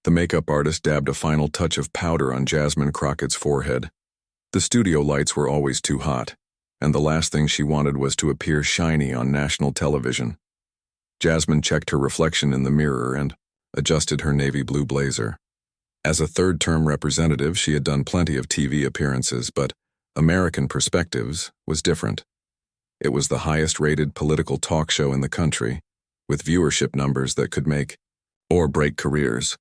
The makeup artist dabbed a final touch of powder on Jasmine Crockett's forehead. The studio lights were always too hot, and the last thing she wanted was to appear shiny on national television. Jasmine checked her reflection in the mirror and adjusted her navy blue blazer. As a third-term representative, she had done plenty of TV appearances, but American Perspectives was different. It was the highest-rated political talk show in the country, with viewership numbers that could make or break careers.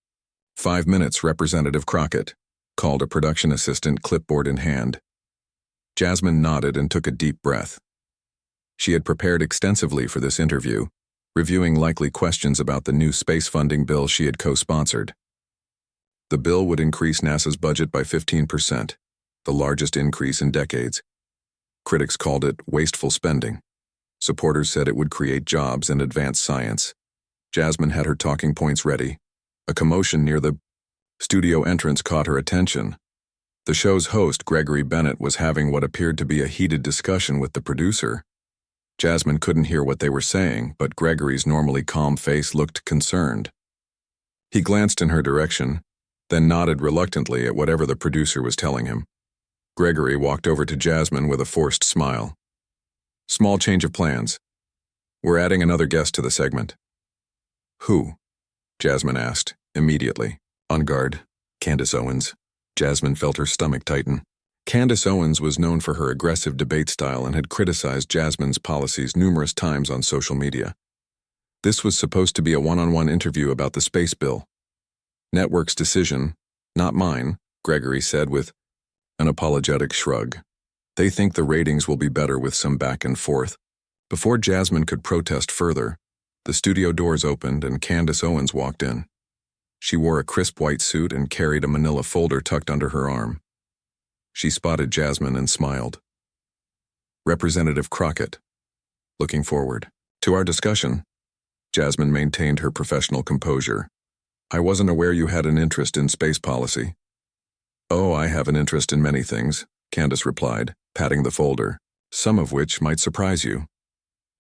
5 minutes, Representative Crockett, called a production assistant, clipboard in hand. Jasmine nodded and took a deep breath. She had prepared extensively for this interview, reviewing likely questions about the new space funding bill she had co-sponsored. The bill would increase NASA's budget by 15%, the largest increase in decades. Critics called it wasteful spending. Supporters said it would create jobs and advance science. Jasmine had her talking points ready. A commotion near the studio entrance caught her attention. The show's host, Gregory Bennett, was having what appeared to be a heated discussion with the producer. Jasmine couldn't hear what they were saying, but Gregory's normally calm face looked concerned. He glanced in her direction, then nodded reluctantly at whatever the producer was telling him. Gregory walked over to Jasmine with a forced smile. "Small change of plans. We're adding another guest to the segment." "Who?" Jasmine asked, immediately. On guard, Candace Owens. Jasmine felt her stomach tighten. Candace Owens was known for her aggressive debate style and had criticized Jasmine's policies numerous times on social media. This was supposed to be a one-on-one interview about the space bill. "Network's decision, not mine," Gregory said with an apologetic shrug. "They think the ratings will be better with some back and forth." Before Jasmine could protest further, the studio doors opened and Candace Owens walked in. She wore a crisp white suit and carried a manila folder tucked under her arm. She spotted Jasmine and smiled. "Representative Crockett. Looking forward to our discussion." Jasmine maintained her professional composure. "I wasn't aware you had an interest in space policy." "Oh, I have an interest in many things," Candace replied, patting the folder, "some of which might surprise you."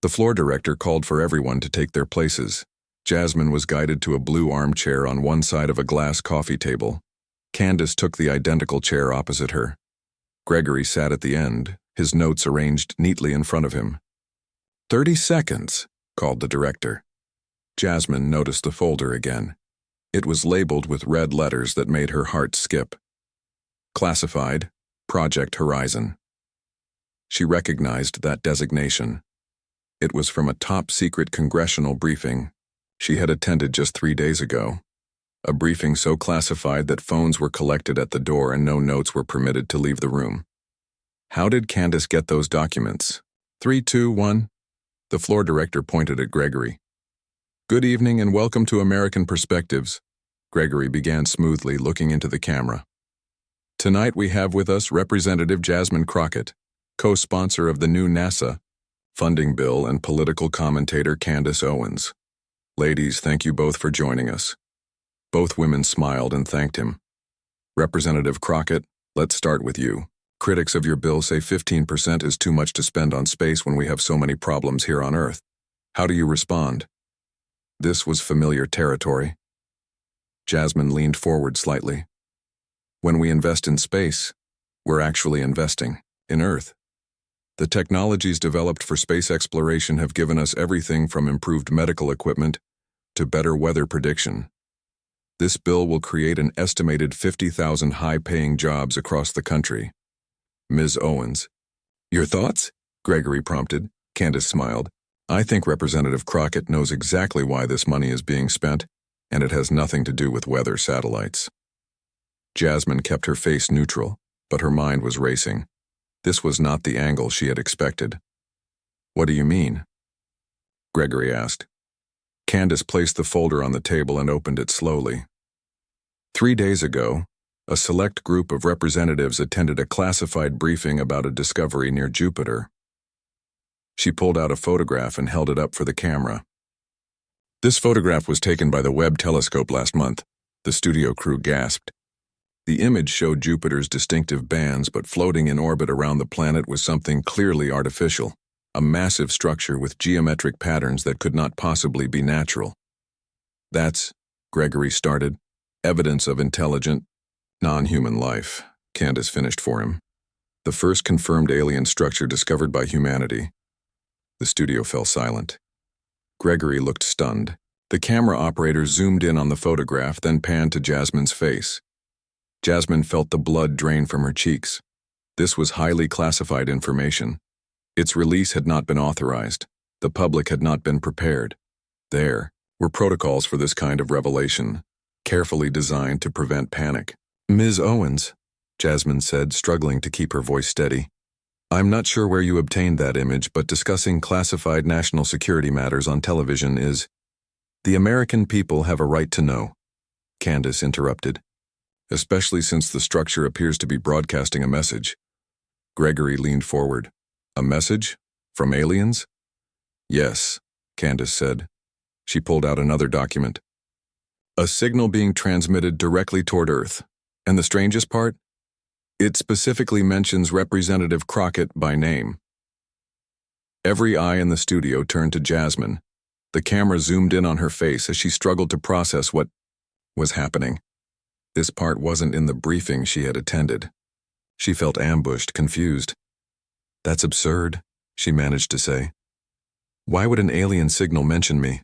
The floor director called for everyone to take their places. Jasmine was guided to a blue armchair on one side of a glass coffee table. Candace took the identical chair opposite her. Gregory sat at the end, his notes arranged neatly in front of him. 30 seconds, called the director. Jasmine noticed the folder again. It was labeled with red letters that made her heart skip. Classified, Project Horizon. She recognized that designation. It was from a top-secret congressional briefing she had attended just 3 days ago. A briefing so classified that phones were collected at the door and no notes were permitted to leave the room. How did Candace get those documents? 3, 2, 1. The floor director pointed at Gregory. "Good evening and welcome to American Perspectives." Gregory began smoothly, looking into the camera. "Tonight we have with us Representative Jasmine Crockett, co-sponsor of the new NASA funding bill, and political commentator Candace Owens. Ladies, thank you both for joining us." Both women smiled and thanked him. "Representative Crockett, let's start with you. Critics of your bill say 15% is too much to spend on space when we have so many problems here on Earth. How do you respond?" This was familiar territory. Jasmine leaned forward slightly. "When we invest in space, we're actually investing in Earth. The technologies developed for space exploration have given us everything from improved medical equipment to better weather prediction. This bill will create an estimated 50,000 high-paying jobs across the country." Ms. Owens. "Your thoughts?" Gregory prompted. Candace smiled. "I think Representative Crockett knows exactly why this money is being spent, and it has nothing to do with weather satellites." Jasmine kept her face neutral, but her mind was racing. This was not the angle she had expected. "What do you mean?" Gregory asked. Candace placed the folder on the table and opened it slowly. 3 days ago, a select group of representatives attended a classified briefing about a discovery near Jupiter. She pulled out a photograph and held it up for the camera. "This photograph was taken by the Webb telescope last month," the studio crew gasped. The image showed Jupiter's distinctive bands, but floating in orbit around the planet was something clearly artificial, a massive structure with geometric patterns that could not possibly be natural. "That's," Gregory started. Evidence of intelligent, non-human life, Candace finished for him. The first confirmed alien structure discovered by humanity. The studio fell silent. Gregory looked stunned. The camera operator zoomed in on the photograph, then panned to Jasmine's face. Jasmine felt the blood drain from her cheeks. This was highly classified information. Its release had not been authorized. The public had not been prepared. There were protocols for this kind of revelation, carefully designed to prevent panic. "Ms. Owens," Jasmine said, struggling to keep her voice steady. "I'm not sure where you obtained that image, but discussing classified national security matters on television is—" "The American people have a right to know," Candace interrupted, "especially since the structure appears to be broadcasting a message." Gregory leaned forward. "A message? From aliens?" "Yes," Candace said. She pulled out another document. "A signal being transmitted directly toward Earth. And the strangest part? It specifically mentions Representative Crockett by name." Every eye in the studio turned to Jasmine. The camera zoomed in on her face as she struggled to process what was happening. This part wasn't in the briefing she had attended. She felt ambushed, confused. "That's absurd," she managed to say. "Why would an alien signal mention me?"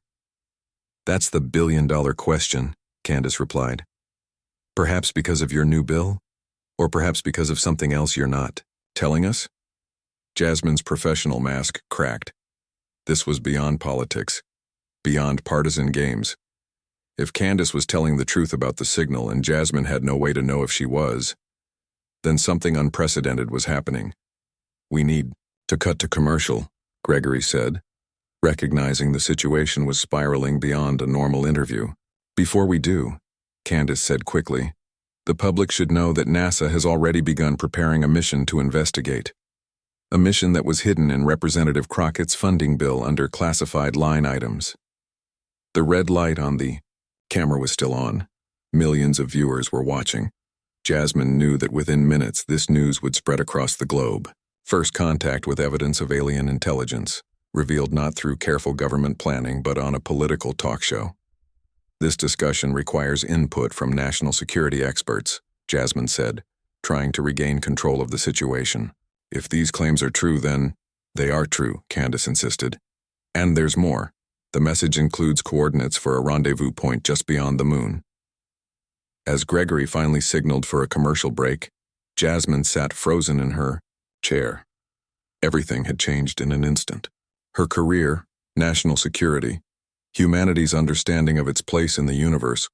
"That's the billion-dollar question," Candace replied. "Perhaps because of your new bill? Or perhaps because of something else you're not telling us?" Jasmine's professional mask cracked. This was beyond politics, beyond partisan games. If Candace was telling the truth about the signal and Jasmine had no way to know if she was, then something unprecedented was happening. "We need to cut to commercial," Gregory said, recognizing the situation was spiraling beyond a normal interview. "Before we do," Candace said quickly, "the public should know that NASA has already begun preparing a mission to investigate. A mission that was hidden in Representative Crockett's funding bill under classified line items." The red light on the camera was still on. Millions of viewers were watching. Jasmine knew that within minutes this news would spread across the globe. First contact with evidence of alien intelligence, revealed not through careful government planning but on a political talk show. "This discussion requires input from national security experts," Jasmine said, trying to regain control of the situation. "If these claims are true, then—" "They are true," Candace insisted. "And there's more. The message includes coordinates for a rendezvous point just beyond the moon." As Gregory finally signaled for a commercial break, Jasmine sat frozen in her chair. Everything had changed in an instant. Her career, national security, humanity's understanding of its place in the universe,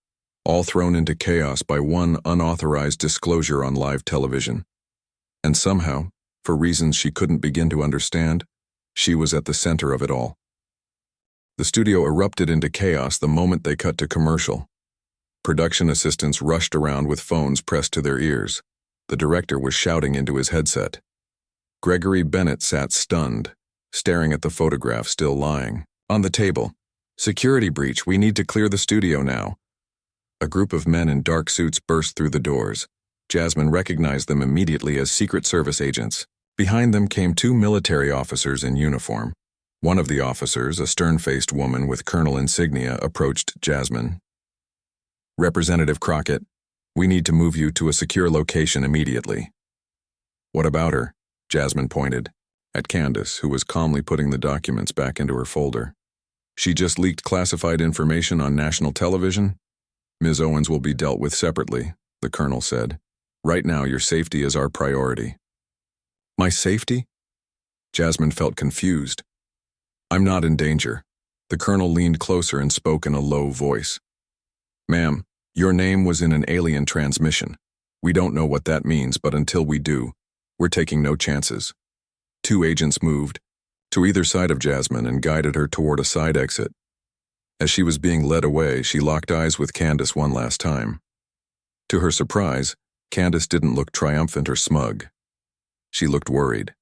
all thrown into chaos by one unauthorized disclosure on live television. And somehow, for reasons she couldn't begin to understand, she was at the center of it all. The studio erupted into chaos the moment they cut to commercial. Production assistants rushed around with phones pressed to their ears. The director was shouting into his headset. Gregory Bennett sat stunned, staring at the photograph still lying on the table. "Security breach, we need to clear the studio now." A group of men in dark suits burst through the doors. Jasmine recognized them immediately as Secret Service agents. Behind them came two military officers in uniform. One of the officers, a stern-faced woman with colonel insignia, approached Jasmine. "Representative Crockett, we need to move you to a secure location immediately." "What about her?" Jasmine pointed at Candace, who was calmly putting the documents back into her folder. "She just leaked classified information on national television. Ms. Owens will be dealt with separately," the colonel said. "Right now, your safety is our priority." "My safety?" Jasmine felt confused. "I'm not in danger." The colonel leaned closer and spoke in a low voice. "Ma'am, your name was in an alien transmission. We don't know what that means, but until we do, we're taking no chances." Two agents moved to either side of Jasmine and guided her toward a side exit. As she was being led away, she locked eyes with Candace one last time. To her surprise, Candace didn't look triumphant or smug. She looked worried.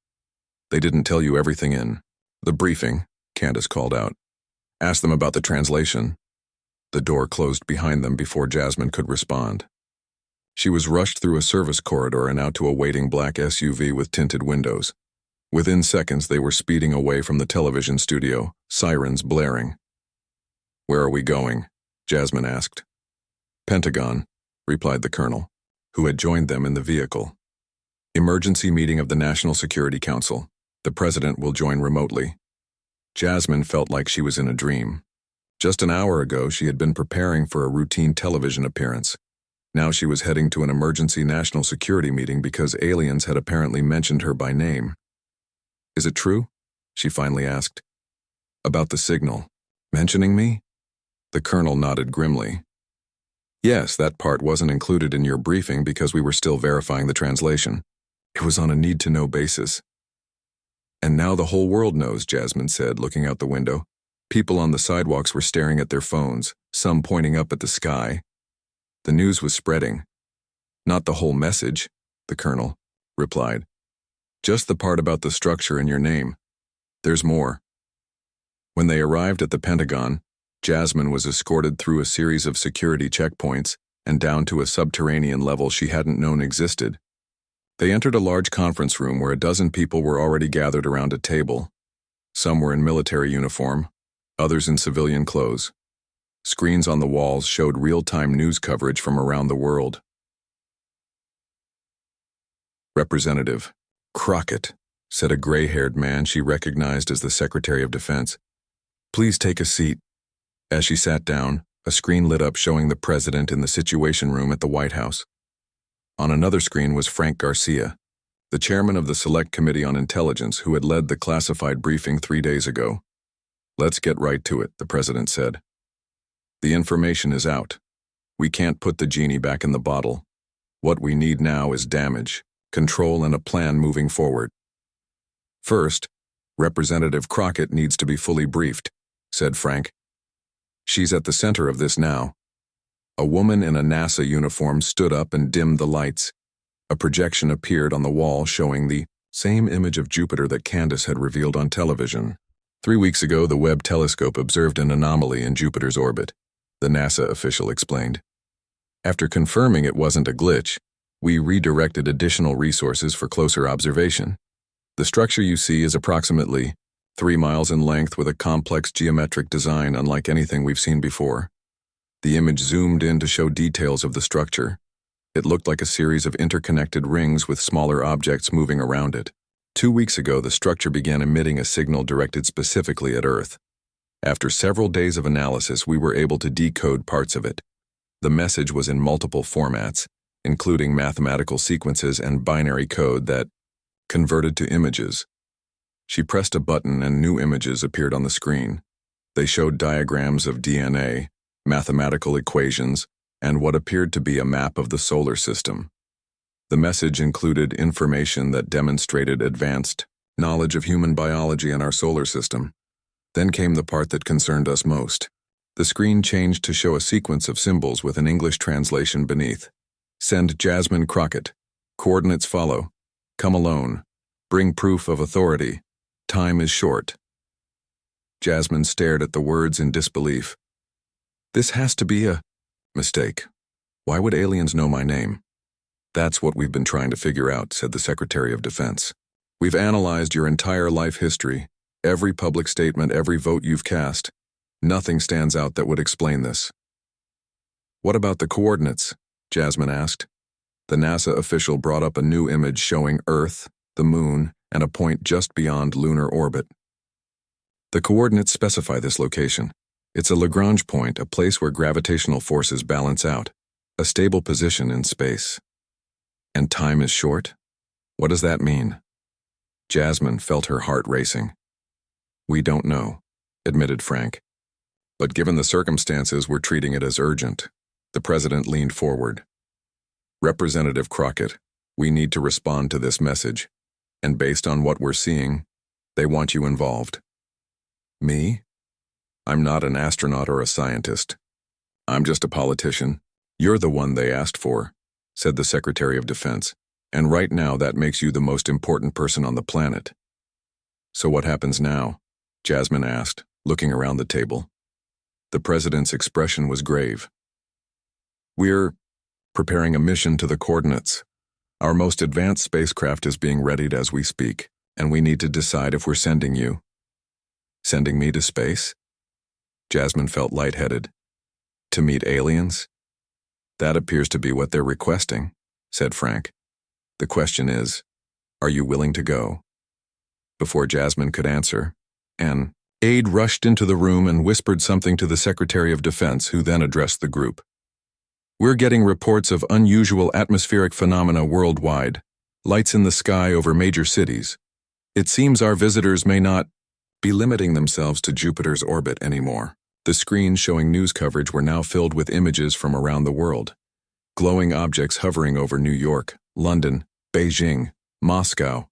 "They didn't tell you everything in the briefing," Candace called out. "Ask them about the translation." The door closed behind them before Jasmine could respond. She was rushed through a service corridor and out to a waiting black SUV with tinted windows. Within seconds, they were speeding away from the television studio, sirens blaring. "Where are we going?" Jasmine asked. "Pentagon," replied the colonel, who had joined them in the vehicle. Emergency meeting of the National Security Council. The president will join remotely. Jasmine felt like she was in a dream. Just an hour ago, she had been preparing for a routine television appearance. Now she was heading to an emergency national security meeting because aliens had apparently mentioned her by name. "Is it true?" she finally asked. "About the signal. Mentioning me?" The colonel nodded grimly. "Yes, that part wasn't included in your briefing because we were still verifying the translation. It was on a need-to-know basis." "And now the whole world knows," Jasmine said, looking out the window. People on the sidewalks were staring at their phones, some pointing up at the sky. The news was spreading. "Not the whole message," the colonel replied. "Just the part about the structure in your name. There's more." When they arrived at the Pentagon, Jasmine was escorted through a series of security checkpoints and down to a subterranean level she hadn't known existed. They entered a large conference room where a dozen people were already gathered around a table. Some were in military uniform, others in civilian clothes. Screens on the walls showed real-time news coverage from around the world. "Representative Crockett," said a gray-haired man she recognized as the Secretary of Defense. "Please take a seat." As she sat down, a screen lit up showing the president in the Situation Room at the White House. On another screen was Frank Garcia, the chairman of the Select Committee on Intelligence who had led the classified briefing 3 days ago. "Let's get right to it," the president said. "The information is out. We can't put the genie back in the bottle. What we need now is damage, control, and a plan moving forward. First, Representative Crockett needs to be fully briefed," said Frank. "She's at the center of this now." A woman in a NASA uniform stood up and dimmed the lights. A projection appeared on the wall showing the same image of Jupiter that Candace had revealed on television. 3 weeks ago, the Webb telescope observed an anomaly in Jupiter's orbit, the NASA official explained. "After confirming it wasn't a glitch, we redirected additional resources for closer observation. The structure you see is approximately 3 miles in length with a complex geometric design unlike anything we've seen before." The image zoomed in to show details of the structure. It looked like a series of interconnected rings with smaller objects moving around it. 2 weeks ago, the structure began emitting a signal directed specifically at Earth. After several days of analysis, we were able to decode parts of it. The message was in multiple formats, including mathematical sequences and binary code that converted to images. She pressed a button and new images appeared on the screen. They showed diagrams of DNA, mathematical equations, and what appeared to be a map of the solar system. The message included information that demonstrated advanced knowledge of human biology and our solar system. Then came the part that concerned us most. The screen changed to show a sequence of symbols with an English translation beneath. "Send Jasmine Crockett. Coordinates follow. Come alone. Bring proof of authority. Time is short." Jasmine stared at the words in disbelief. "This has to be a mistake. Why would aliens know my name?" "That's what we've been trying to figure out," said the Secretary of Defense. "We've analyzed your entire life history, every public statement, every vote you've cast. Nothing stands out that would explain this." "What about the coordinates?" Jasmine asked. The NASA official brought up a new image showing Earth, the Moon, and a point just beyond lunar orbit. "The coordinates specify this location. It's a Lagrange point, a place where gravitational forces balance out, a stable position in space." "And time is short? What does that mean?" Jasmine felt her heart racing. "We don't know," admitted Frank. "But given the circumstances, we're treating it as urgent." The president leaned forward. "Representative Crockett, we need to respond to this message, and based on what we're seeing, they want you involved." "Me? I'm not an astronaut or a scientist. I'm just a politician." "You're the one they asked for," said the Secretary of Defense, "and right now that makes you the most important person on the planet." "So what happens now?" Jasmine asked, looking around the table. The president's expression was grave. "We're preparing a mission to the coordinates. Our most advanced spacecraft is being readied as we speak, and we need to decide if we're sending you." "Sending me to space?" Jasmine felt lightheaded. "To meet aliens?" That appears to be what they're requesting, said Frank. The question is, are you willing to go? Before Jasmine could answer, an aide rushed into the room and whispered something to the Secretary of Defense, who then addressed the group. We're getting reports of unusual atmospheric phenomena worldwide, lights in the sky over major cities. It seems our visitors may not be limiting themselves to Jupiter's orbit anymore. The screens showing news coverage were now filled with images from around the world. Glowing objects hovering over New York, London, Beijing, Moscow.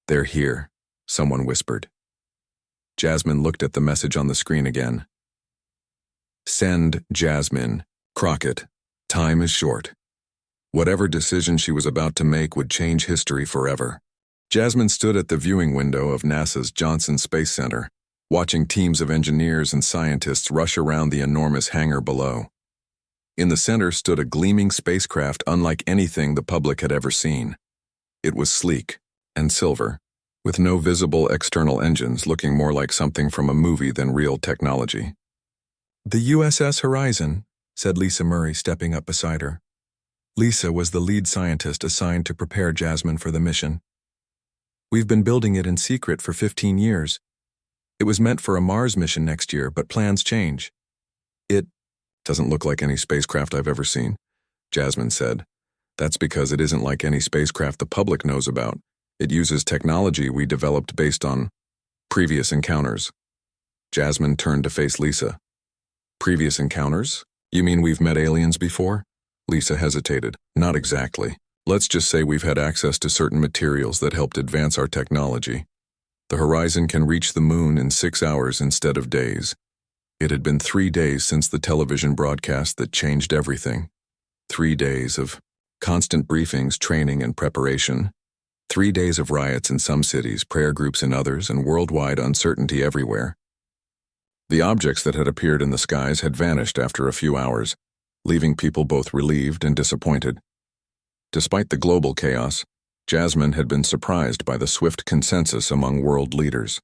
They're here, someone whispered. Jasmine looked at the message on the screen again. Send Jasmine Crockett. Time is short. Whatever decision she was about to make would change history forever. Jasmine stood at the viewing window of NASA's Johnson Space Center, watching teams of engineers and scientists rush around the enormous hangar below. In the center stood a gleaming spacecraft unlike anything the public had ever seen. It was sleek and silver, with no visible external engines, looking more like something from a movie than real technology. The USS Horizon, said Lisa Murray, stepping up beside her. Lisa was the lead scientist assigned to prepare Jasmine for the mission. We've been building it in secret for 15 years. It was meant for a Mars mission next year, but plans change. It doesn't look like any spacecraft I've ever seen, Jasmine said. That's because it isn't like any spacecraft the public knows about. It uses technology we developed based on previous encounters. Jasmine turned to face Lisa. Previous encounters? You mean we've met aliens before? Lisa hesitated. Not exactly. Let's just say we've had access to certain materials that helped advance our technology. The Horizon can reach the moon in 6 hours instead of days. It had been 3 days since the television broadcast that changed everything. 3 days of constant briefings, training, and preparation. 3 days of riots in some cities, prayer groups in others, and worldwide uncertainty everywhere. The objects that had appeared in the skies had vanished after a few hours, leaving people both relieved and disappointed. Despite the global chaos, Jasmine had been surprised by the swift consensus among world leaders.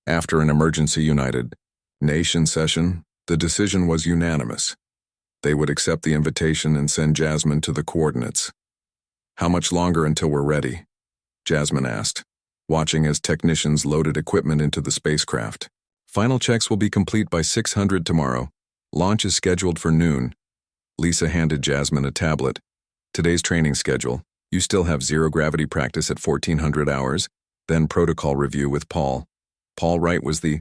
After an emergency United Nations session, the decision was unanimous. They would accept the invitation and send Jasmine to the coordinates. How much longer until we're ready? Jasmine asked, watching as technicians loaded equipment into the spacecraft. Final checks will be complete by 600 tomorrow. Launch is scheduled for noon. Lisa handed Jasmine a tablet. Today's training schedule. You still have zero gravity practice at 1400 hours, then protocol review with Paul. Paul Wright was the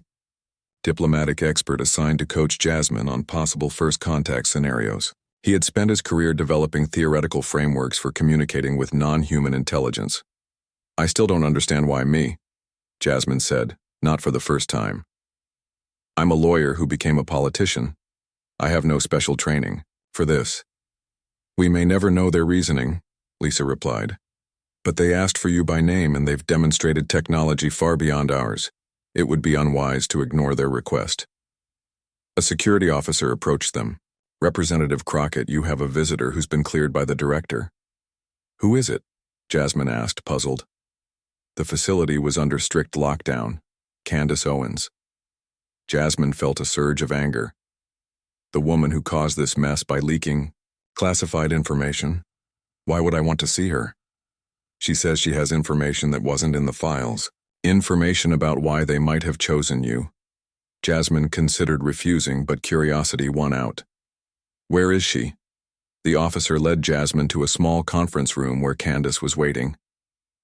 diplomatic expert assigned to coach Jasmine on possible first contact scenarios. He had spent his career developing theoretical frameworks for communicating with non-human intelligence. I still don't understand why me, Jasmine said, not for the first time. I'm a lawyer who became a politician. I have no special training for this. We may never know their reasoning, Lisa replied. But they asked for you by name and they've demonstrated technology far beyond ours. It would be unwise to ignore their request. A security officer approached them. Representative Crockett, you have a visitor who's been cleared by the director. Who is it? Jasmine asked, puzzled. The facility was under strict lockdown. Candace Owens. Jasmine felt a surge of anger. The woman who caused this mess by leaking classified information. Why would I want to see her? She says she has information that wasn't in the files. Information about why they might have chosen you. Jasmine considered refusing, but curiosity won out. Where is she? The officer led Jasmine to a small conference room where Candace was waiting.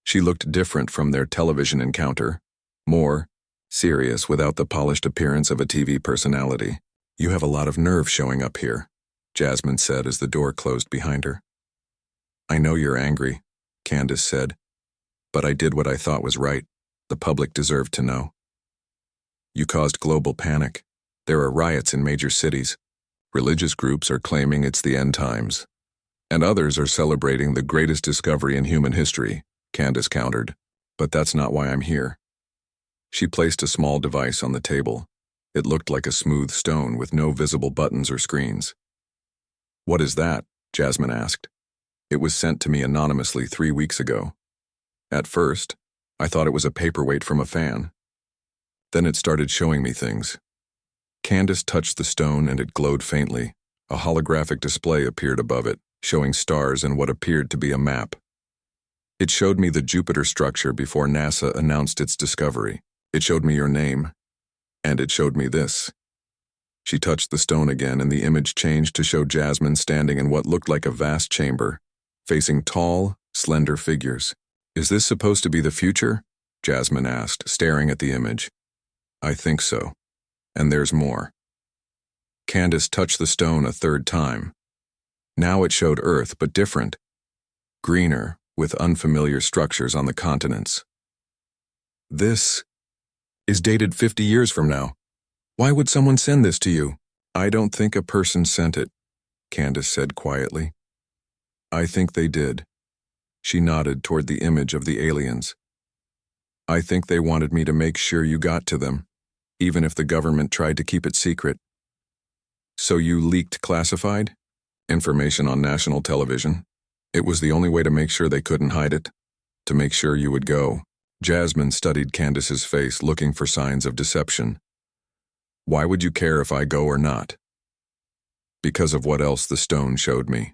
She looked different from their television encounter. More serious, without the polished appearance of a TV personality. You have a lot of nerve showing up here, Jasmine said as the door closed behind her. I know you're angry, Candace said, but I did what I thought was right. The public deserved to know. You caused global panic. There are riots in major cities. Religious groups are claiming it's the end times. And others are celebrating the greatest discovery in human history, Candace countered. But that's not why I'm here. She placed a small device on the table. It looked like a smooth stone with no visible buttons or screens. What is that? Jasmine asked. It was sent to me anonymously 3 weeks ago. At first, I thought it was a paperweight from a fan. Then it started showing me things. Candace touched the stone and it glowed faintly, A holographic display appeared above it, showing stars and what appeared to be a map. It showed me the Jupiter structure before NASA announced its discovery. It showed me your name, and it showed me this. She touched the stone again, and the image changed to show Jasmine standing in what looked like a vast chamber, facing tall, slender figures. "Is this supposed to be the future?" Jasmine asked, staring at the image. "I think so. And there's more." Candace touched the stone a third time. Now it showed Earth, but different. Greener, with unfamiliar structures on the continents. "This is dated 50 years from now. Why would someone send this to you?" "I don't think a person sent it," Candace said quietly. "I think they did." She nodded toward the image of the aliens. "I think they wanted me to make sure you got to them, even if the government tried to keep it secret." "So you leaked classified information on national television? It was the only way to make sure they couldn't hide it, to make sure you would go." Jasmine studied Candace's face, looking for signs of deception. "Why would you care if I go or not?" "Because of what else the stone showed me."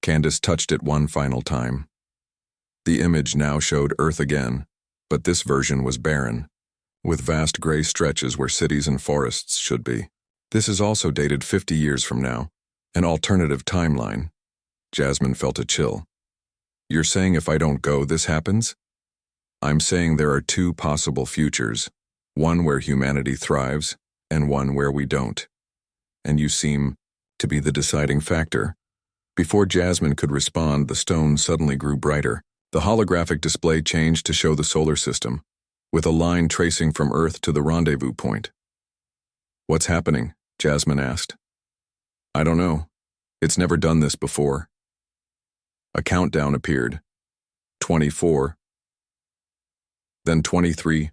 Candace touched it one final time. The image now showed Earth again, but this version was barren, with vast gray stretches where cities and forests should be. "This is also dated 50 years from now, an alternative timeline." Jasmine felt a chill. "You're saying if I don't go, this happens?" "I'm saying there are two possible futures, one where humanity thrives and one where we don't. And you seem to be the deciding factor." Before Jasmine could respond, the stone suddenly grew brighter. The holographic display changed to show the solar system, with a line tracing from Earth to the rendezvous point. "What's happening?" Jasmine asked. "I don't know. It's never done this before." A countdown appeared. 24. Then 23,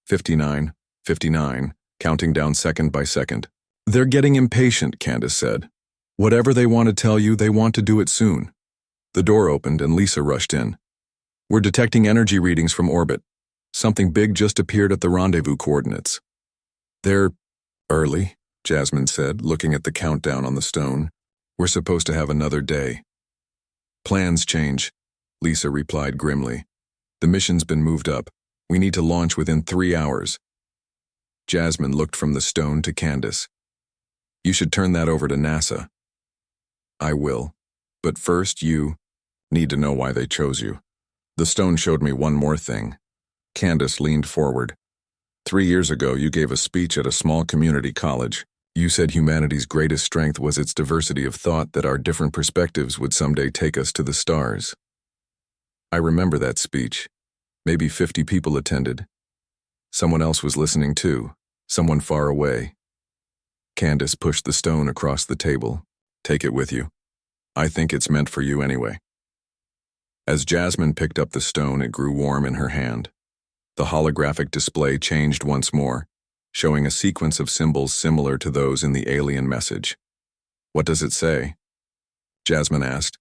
59, 59, counting down second by second. "They're getting impatient," Candace said. "Whatever they want to tell you, they want to do it soon." The door opened and Lisa rushed in. "We're detecting energy readings from orbit. Something big just appeared at the rendezvous coordinates." "They're early," Jasmine said, looking at the countdown on the stone. "We're supposed to have another day." "Plans change," Lisa replied grimly. "The mission's been moved up. We need to launch within 3 hours." Jasmine looked from the stone to Candace. "You should turn that over to NASA." "I will. But first you need to know why they chose you. The stone showed me one more thing." Candace leaned forward. 3 years ago, you gave a speech at a small community college. You said humanity's greatest strength was its diversity of thought, that our different perspectives would someday take us to the stars. I remember that speech. Maybe 50 people attended. Someone else was listening too, someone far away. Candace pushed the stone across the table. "Take it with you. I think it's meant for you anyway." As Jasmine picked up the stone, it grew warm in her hand. The holographic display changed once more, showing a sequence of symbols similar to those in the alien message. "What does it say?" Jasmine asked.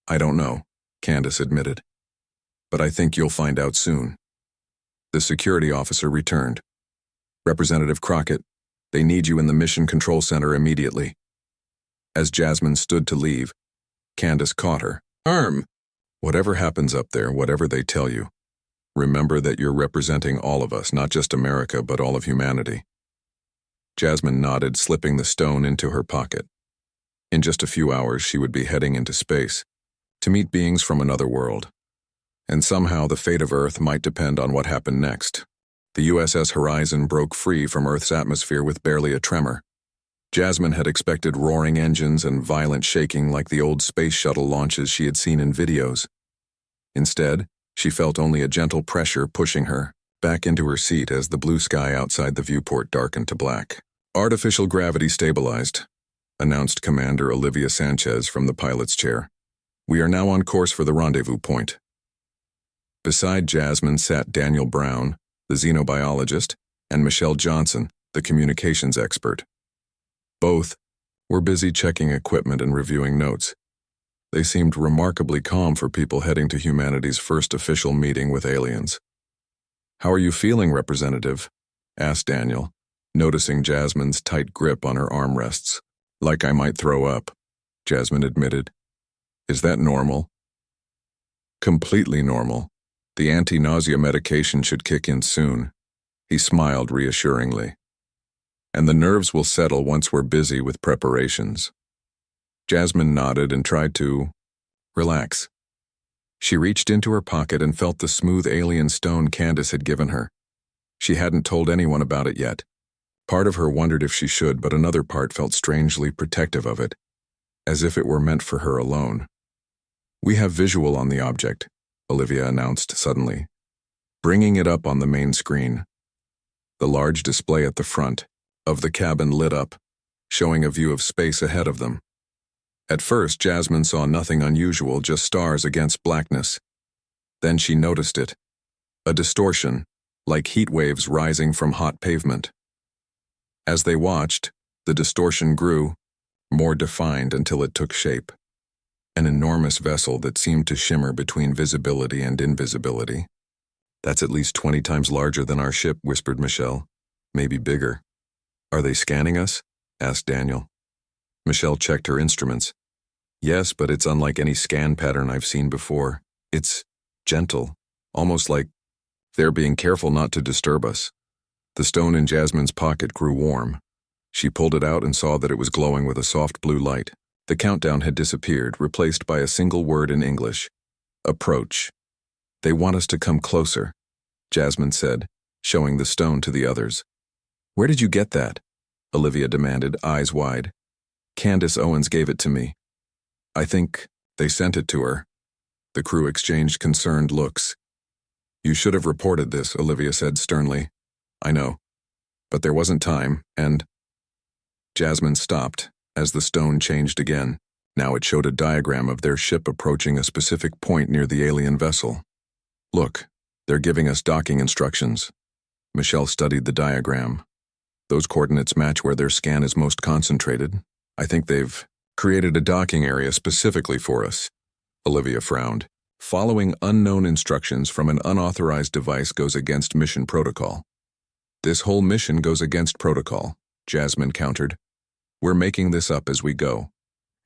"I don't know," Candace admitted. "But I think you'll find out soon." The security officer returned. "Representative Crockett, they need you in the Mission Control Center immediately." As Jasmine stood to leave, Candace caught her. "Whatever happens up there, whatever they tell you, remember that you're representing all of us, not just America, but all of humanity." Jasmine nodded, slipping the stone into her pocket. In just a few hours, she would be heading into space, to meet beings from another world. And somehow the fate of Earth might depend on what happened next. The USS Horizon broke free from Earth's atmosphere with barely a tremor. Jasmine had expected roaring engines and violent shaking like the old space shuttle launches she had seen in videos. Instead, she felt only a gentle pressure pushing her back into her seat as the blue sky outside the viewport darkened to black. "Artificial gravity stabilized," announced Commander Olivia Sanchez from the pilot's chair. "We are now on course for the rendezvous point." Beside Jasmine sat Daniel Brown, the xenobiologist, and Michelle Johnson, the communications expert. Both were busy checking equipment and reviewing notes. They seemed remarkably calm for people heading to humanity's first official meeting with aliens. "How are you feeling, Representative?" asked Daniel, noticing Jasmine's tight grip on her armrests. Like I might throw up, Jasmine admitted. Is that normal? Completely normal. The anti-nausea medication should kick in soon. He smiled reassuringly. And the nerves will settle once we're busy with preparations. Jasmine nodded and tried to relax. She reached into her pocket and felt the smooth alien stone Candace had given her. She hadn't told anyone about it yet. Part of her wondered if she should, but another part felt strangely protective of it, as if it were meant for her alone. We have visual on the object, Olivia announced suddenly, bringing it up on the main screen. The large display at the front of the cabin lit up, showing a view of space ahead of them. At first, Jasmine saw nothing unusual, just stars against blackness. Then she noticed it. A distortion, like heat waves rising from hot pavement. As they watched, the distortion grew, more defined until it took shape. An enormous vessel that seemed to shimmer between visibility and invisibility. That's at least 20 times larger than our ship, whispered Michelle. Maybe bigger. Are they scanning us? Asked Daniel. Michelle checked her instruments. Yes, but it's unlike any scan pattern I've seen before. It's gentle, almost like they're being careful not to disturb us. The stone in Jasmine's pocket grew warm. She pulled it out and saw that it was glowing with a soft blue light. The countdown had disappeared, replaced by a single word in English. Approach. They want us to come closer, Jasmine said, showing the stone to the others. Where did you get that? Olivia demanded, eyes wide. Candace Owens gave it to me. I think they sent it to her. The crew exchanged concerned looks. You should have reported this, Olivia said sternly. I know. But there wasn't time, and… Jasmine stopped as the stone changed again. Now it showed a diagram of their ship approaching a specific point near the alien vessel. Look, they're giving us docking instructions. Michelle studied the diagram. Those coordinates match where their scan is most concentrated. I think they've created a docking area specifically for us. Olivia frowned. Following unknown instructions from an unauthorized device goes against mission protocol. This whole mission goes against protocol, Jasmine countered. We're making this up as we go.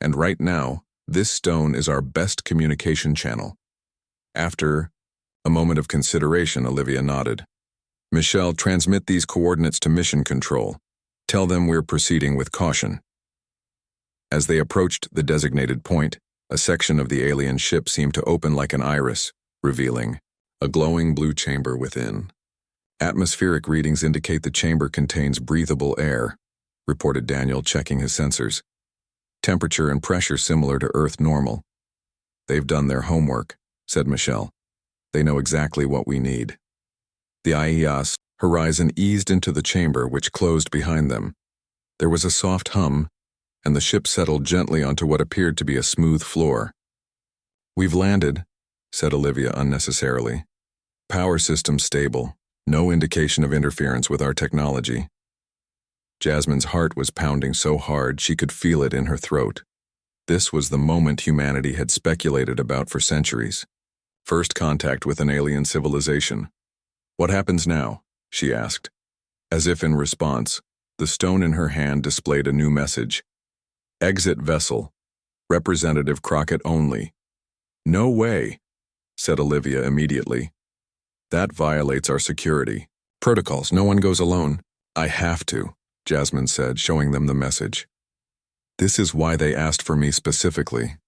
And right now, this stone is our best communication channel. After a moment of consideration, Olivia nodded. Michelle, transmit these coordinates to mission control. Tell them we're proceeding with caution. As they approached the designated point, a section of the alien ship seemed to open like an iris, revealing a glowing blue chamber within. Atmospheric readings indicate the chamber contains breathable air, reported Daniel, checking his sensors. Temperature and pressure similar to Earth normal. They've done their homework, said Michelle. They know exactly what we need. The IES horizon eased into the chamber, which closed behind them. There was a soft hum, and the ship settled gently onto what appeared to be a smooth floor. We've landed, said Olivia unnecessarily. Power system stable. No indication of interference with our technology. Jasmine's heart was pounding so hard she could feel it in her throat. This was the moment humanity had speculated about for centuries. First contact with an alien civilization. What happens now? She asked. As if in response, the stone in her hand displayed a new message. Exit vessel. Representative Crockett only. No way, said Olivia immediately. That violates our security protocols. No one goes alone. I have to, Jasmine said, showing them the message. This is why they asked for me specifically.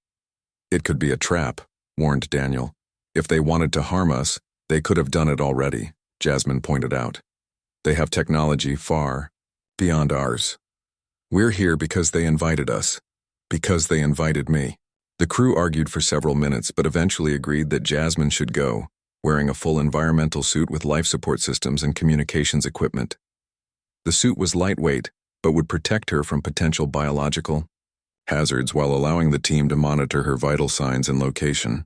It could be a trap, warned Daniel. If they wanted to harm us, they could have done it already, Jasmine pointed out. They have technology far beyond ours. We're here because they invited us, because they invited me. The crew argued for several minutes, but eventually agreed that Jasmine should go, wearing a full environmental suit with life support systems and communications equipment. The suit was lightweight, but would protect her from potential biological hazards while allowing the team to monitor her vital signs and location.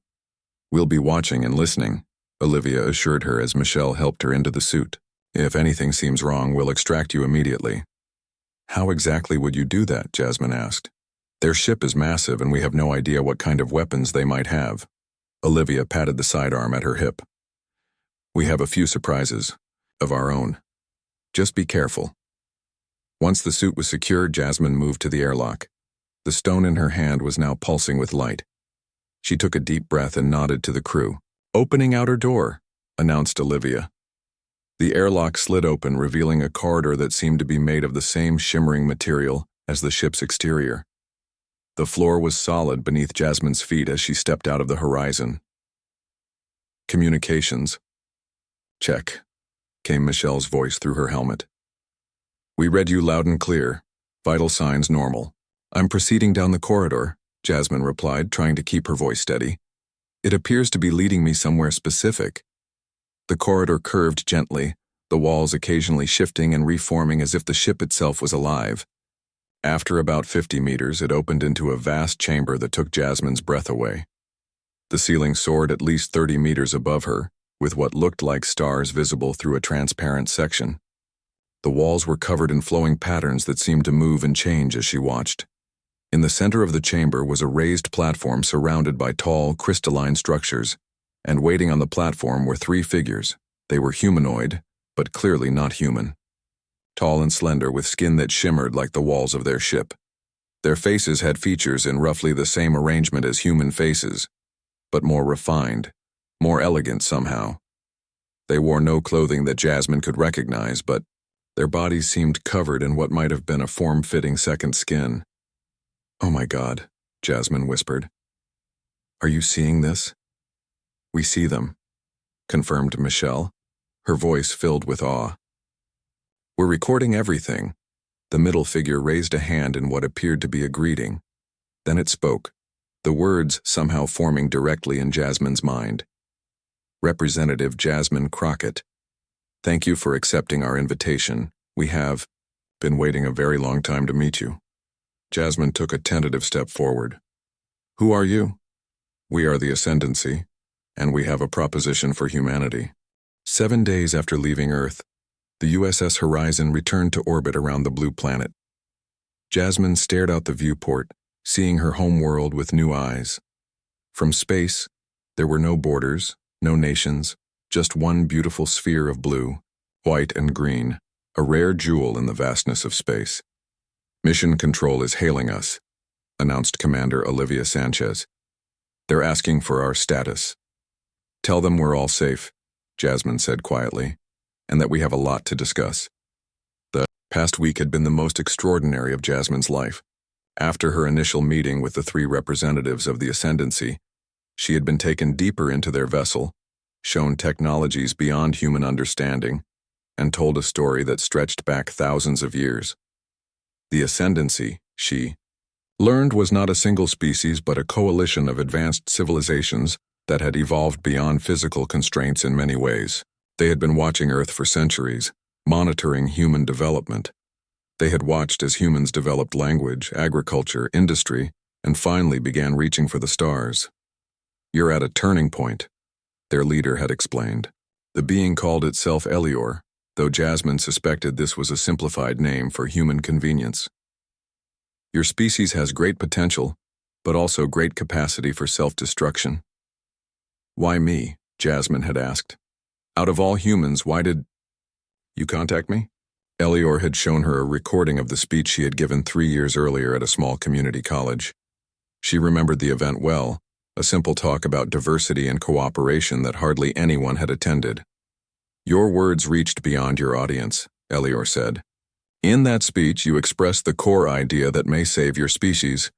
We'll be watching and listening, Olivia assured her as Michelle helped her into the suit. If anything seems wrong, we'll extract you immediately. How exactly would you do that? Jasmine asked. Their ship is massive and we have no idea what kind of weapons they might have. Olivia patted the sidearm at her hip. We have a few surprises of our own. Just be careful. Once the suit was secured, Jasmine moved to the airlock. The stone in her hand was now pulsing with light. She took a deep breath and nodded to the crew. "Opening outer door," announced Olivia. The airlock slid open, revealing a corridor that seemed to be made of the same shimmering material as the ship's exterior. The floor was solid beneath Jasmine's feet as she stepped out of the horizon. "Communications." "Check," came Michelle's voice through her helmet. "We read you loud and clear. Vital signs normal." "I'm proceeding down the corridor," Jasmine replied, trying to keep her voice steady. "It appears to be leading me somewhere specific." The corridor curved gently, the walls occasionally shifting and reforming as if the ship itself was alive. After about 50 meters, it opened into a vast chamber that took Jasmine's breath away. The ceiling soared at least 30 meters above her, with what looked like stars visible through a transparent section. The walls were covered in flowing patterns that seemed to move and change as she watched. In the center of the chamber was a raised platform surrounded by tall, crystalline structures, and waiting on the platform were 3 figures. They were humanoid, but clearly not human. Tall and slender, with skin that shimmered like the walls of their ship. Their faces had features in roughly the same arrangement as human faces, but more refined, more elegant somehow. They wore no clothing that Jasmine could recognize, but their bodies seemed covered in what might have been a form-fitting second skin. "Oh my God," Jasmine whispered. "Are you seeing this?" "We see them," confirmed Michelle, her voice filled with awe. "We're recording everything." The middle figure raised a hand in what appeared to be a greeting. Then it spoke, the words somehow forming directly in Jasmine's mind. "Representative Jasmine Crockett, thank you for accepting our invitation. We have been waiting a very long time to meet you." Jasmine took a tentative step forward. "Who are you?" "We are the Ascendancy, and we have a proposition for humanity." 7 days after leaving Earth, the USS Horizon returned to orbit around the blue planet. Jasmine stared out the viewport, seeing her home world with new eyes. From space, there were no borders, no nations, just one beautiful sphere of blue, white and green, a rare jewel in the vastness of space. "Mission Control is hailing us," announced Commander Olivia Sanchez. "They're asking for our status." "Tell them we're all safe," Jasmine said quietly, "and that we have a lot to discuss." The past week had been the most extraordinary of Jasmine's life. After her initial meeting with the 3 representatives of the Ascendancy, she had been taken deeper into their vessel, shown technologies beyond human understanding, and told a story that stretched back thousands of years. The Ascendancy, she learned, was not a single species but a coalition of advanced civilizations that had evolved beyond physical constraints in many ways. They had been watching Earth for centuries, monitoring human development. They had watched as humans developed language, agriculture, industry, and finally began reaching for the stars. "You're at a turning point," their leader had explained. The being called itself Elior, though Jasmine suspected this was a simplified name for human convenience. "Your species has great potential, but also great capacity for self-destruction." "Why me?" Jasmine had asked. "Out of all humans, why did you contact me?" Elior had shown her a recording of the speech she had given 3 years earlier at a small community college. She remembered the event well, a simple talk about diversity and cooperation that hardly anyone had attended. "Your words reached beyond your audience," Elior said. "In that speech, you expressed the core idea that may save your species,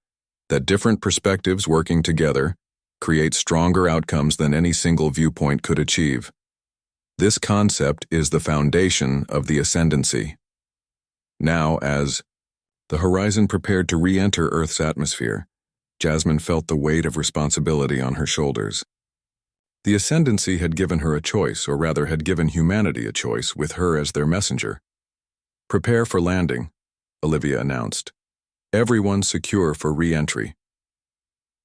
that different perspectives working together create stronger outcomes than any single viewpoint could achieve. This concept is the foundation of the Ascendancy." Now, as the Horizon prepared to re-enter Earth's atmosphere, Jasmine felt the weight of responsibility on her shoulders. The Ascendancy had given her a choice, or rather had given humanity a choice, with her as their messenger. "Prepare for landing," Olivia announced. "Everyone secure for re-entry."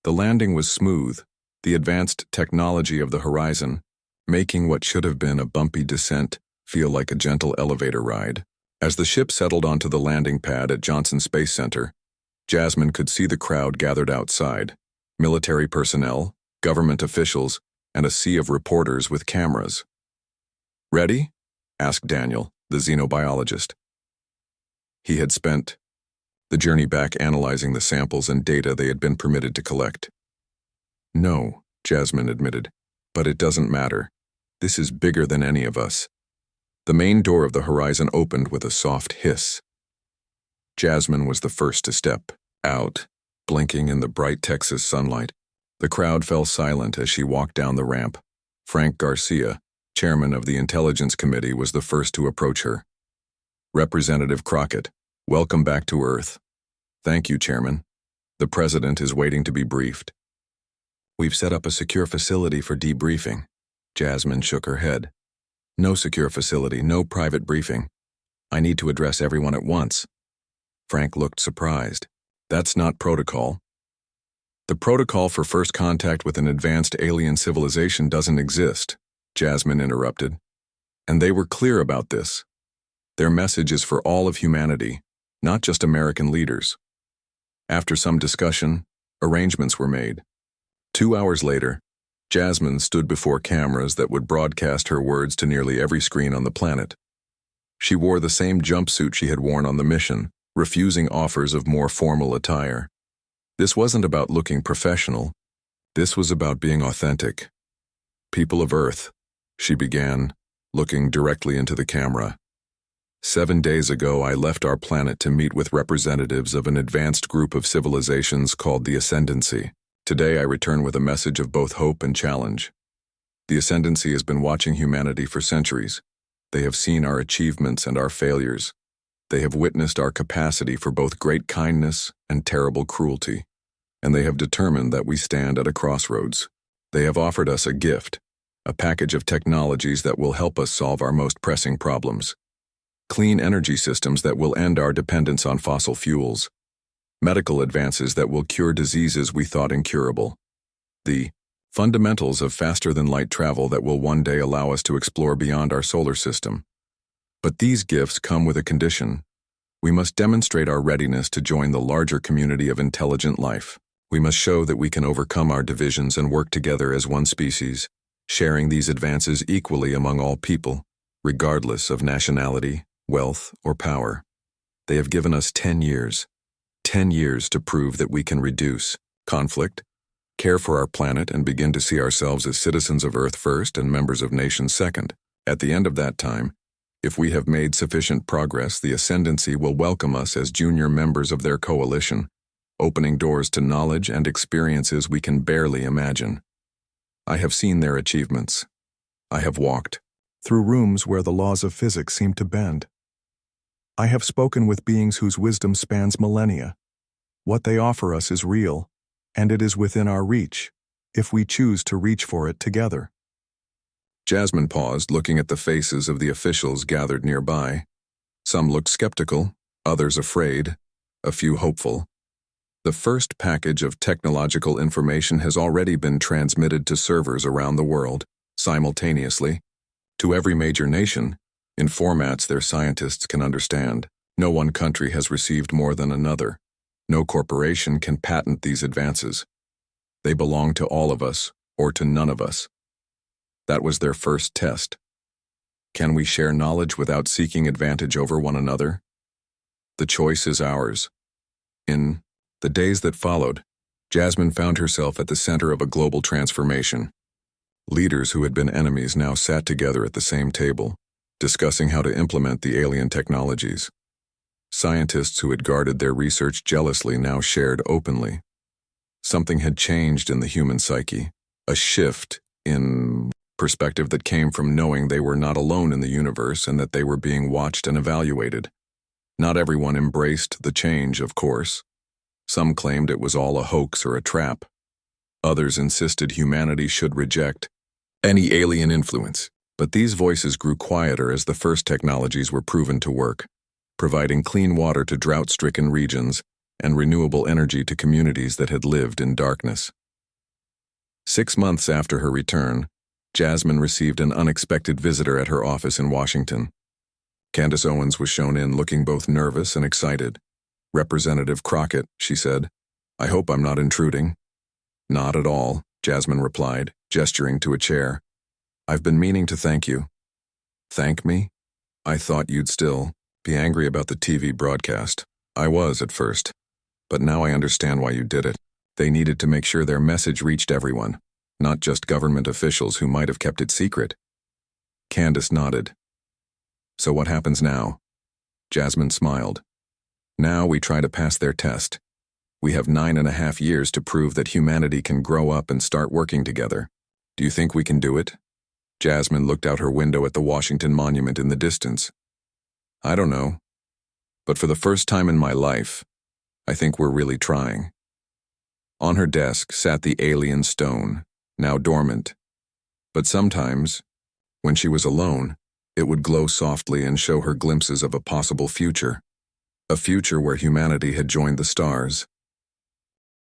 The landing was smooth, the advanced technology of the Horizon making what should have been a bumpy descent feel like a gentle elevator ride. As the ship settled onto the landing pad at Johnson Space Center, Jasmine could see the crowd gathered outside, military personnel, government officials, and a sea of reporters with cameras. "Ready?" asked Daniel, the xenobiologist. He had spent the journey back analyzing the samples and data they had been permitted to collect. No, Jasmine admitted, but it doesn't matter. This is bigger than any of us. The main door of the horizon opened with a soft hiss. Jasmine was the first to step out, blinking in the bright Texas sunlight. The crowd fell silent as she walked down the ramp. Frank Garcia, chairman of the Intelligence Committee, was the first to approach her. Representative Crockett, welcome back to Earth. Thank you, Chairman. The President is waiting to be briefed. We've set up a secure facility for debriefing. Jasmine shook her head. No secure facility, no private briefing. I need to address everyone at once. Frank looked surprised. That's not protocol. The protocol for first contact with an advanced alien civilization doesn't exist, Jasmine interrupted. And they were clear about this. Their message is for all of humanity, not just American leaders. After some discussion, arrangements were made. 2 hours later, Jasmine stood before cameras that would broadcast her words to nearly every screen on the planet. She wore the same jumpsuit she had worn on the mission, refusing offers of more formal attire. This wasn't about looking professional. This was about being authentic. People of Earth, she began, looking directly into the camera. 7 days ago, I left our planet to meet with representatives of an advanced group of civilizations called the Ascendancy. Today, I return with a message of both hope and challenge. The Ascendancy has been watching humanity for centuries. They have seen our achievements and our failures. They have witnessed our capacity for both great kindness and terrible cruelty. And they have determined that we stand at a crossroads. They have offered us a gift, a package of technologies that will help us solve our most pressing problems. Clean energy systems that will end our dependence on fossil fuels. Medical advances that will cure diseases we thought incurable. The fundamentals of faster-than-light travel that will one day allow us to explore beyond our solar system. But these gifts come with a condition. We must demonstrate our readiness to join the larger community of intelligent life. We must show that we can overcome our divisions and work together as one species, sharing these advances equally among all people, regardless of nationality, wealth, or power. They have given us 10 years. 10 years to prove that we can reduce conflict, care for our planet, and begin to see ourselves as citizens of Earth first and members of nations second. At the end of that time, if we have made sufficient progress, the Ascendancy will welcome us as junior members of their coalition, opening doors to knowledge and experiences we can barely imagine. I have seen their achievements. I have walked through rooms where the laws of physics seem to bend. I have spoken with beings whose wisdom spans millennia. What they offer us is real, and it is within our reach, if we choose to reach for it together. Jasmine paused, looking at the faces of the officials gathered nearby. Some looked skeptical, others afraid, a few hopeful. The first package of technological information has already been transmitted to servers around the world, simultaneously, to every major nation, in formats their scientists can understand. No one country has received more than another. No corporation can patent these advances. They belong to all of us, or to none of us. That was their first test. Can we share knowledge without seeking advantage over one another? The choice is ours. In the days that followed, Jasmine found herself at the center of a global transformation. Leaders who had been enemies now sat together at the same table, discussing how to implement the alien technologies. Scientists who had guarded their research jealously now shared openly. Something had changed in the human psyche, a shift in perspective that came from knowing they were not alone in the universe and that they were being watched and evaluated. Not everyone embraced the change, of course. Some claimed it was all a hoax or a trap. Others insisted humanity should reject any alien influence. But these voices grew quieter as the first technologies were proven to work, providing clean water to drought-stricken regions and renewable energy to communities that had lived in darkness. 6 months after her return, Jasmine received an unexpected visitor at her office in Washington. Candace Owens was shown in looking both nervous and excited. "Representative Crockett," she said, "I hope I'm not intruding." "Not at all," Jasmine replied, gesturing to a chair. "I've been meaning to thank you." "Thank me? I thought you'd still." Be angry about the TV broadcast. I was at first. But now I understand why you did it. They needed to make sure their message reached everyone, not just government officials who might have kept it secret. Candace nodded. So what happens now? Jasmine smiled. Now we try to pass their test. We have 9.5 years to prove that humanity can grow up and start working together. Do you think we can do it? Jasmine looked out her window at the Washington Monument in the distance. I don't know. But for the first time in my life, I think we're really trying. On her desk sat the alien stone, now dormant. But sometimes, when she was alone, it would glow softly and show her glimpses of a possible future. A future where humanity had joined the stars.